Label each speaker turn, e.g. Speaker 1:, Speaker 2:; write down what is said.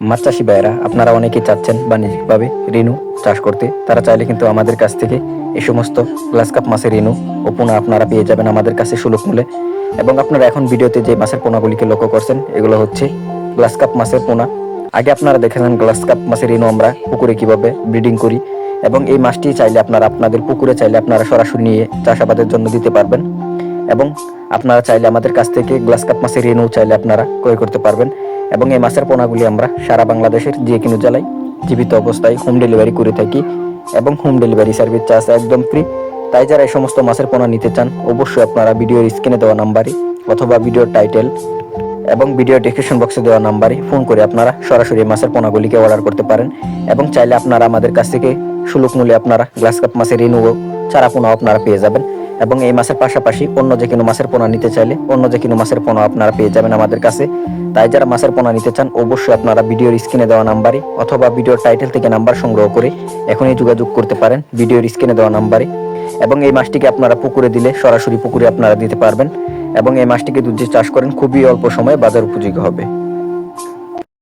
Speaker 1: মাছ চাষি ভাইয়েরা আপনারা অনেকেই চাচ্ছেন বাণিজ্যিকভাবে রেনু চাষ করতে। তারা চাইলে কিন্তু আমাদের কাছ থেকে এই সমস্ত গ্লাস কাপ মাছের রেনু ও পোনা আপনারা পেয়ে যাবেন আমাদের কাছে সুলভ মূল্যে। এবং আপনারা এখন ভিডিওতে যে মাছের পোনাগুলিকে লক্ষ্য করছেন এগুলো হচ্ছে গ্লাস কাপ মাছের পোনা। আগে আপনারা দেখেছেন গ্লাস কাপ মাছের রেনু আমরা পুকুরে কিভাবে ব্রিডিং করি, এবং এই মাছটি চাইলে আপনারা আপনাদের পুকুরে চাইলে আপনারা সরাসরি নিয়ে চাষাবাদের জন্য দিতে পারবেন। এবং আপনারা চাইলে আমাদের কাছ থেকে গ্লাস কাপ মাছের রেনু চাইলে আপনারা ক্রয় করতে পারবেন। এবং এই মাছের পোনাগুলি আমরা সারা বাংলাদেশের যে কোনো জেলায় জীবিত অবস্থায় হোম ডেলিভারি করে থাকি, এবং হোম ডেলিভারি সার্ভিস চার্জ একদম ফ্রি। তাই যারা এই সমস্ত মাছের পোনা নিতে চান অবশ্যই আপনারা ভিডিওর স্ক্রিনে দেওয়া নাম্বারে অথবা ভিডিওর টাইটেল এবং ভিডিও ডেসক্রিপশন বক্সে দেওয়া নাম্বারে ফোন করে আপনারা সরাসরি মাছের পোনাগুলিকে অর্ডার করতে পারেন। এবং চাইলে আপনারা আমাদের কাছ থেকে সুলভ মূল্যে আপনারা গ্লাস কাপ মাছের রেনু ও চারা পোনাও আপনারা পেয়ে যাবেন। এবং এই মাছের পাশাপাশি অন্য যে কোনো মাছের পোনা নিতে চাইলে অন্য যে কোনো মাছের পোনা আপনারা পেয়ে যাবেন আমাদের কাছে। তাই যারা মাছের পোনা নিতে চান অবশ্যই আপনারা ভিডিওর স্ক্রিনে দেওয়া নাম্বারে অথবা ভিডিওর টাইটেল থেকে নাম্বার সংগ্রহ করে এখনই যোগাযোগ করতে পারেন ভিডিওর স্ক্রিনে দেওয়া নাম্বারে। এবং এই মাছটিকে আপনারা পুকুরে দিলে সরাসরি পুকুরে আপনারা দিতে পারবেন। এবং এই মাছটিকে যদি চাষ করেন খুবই অল্প সময়ে বাজার উপযোগী হবে।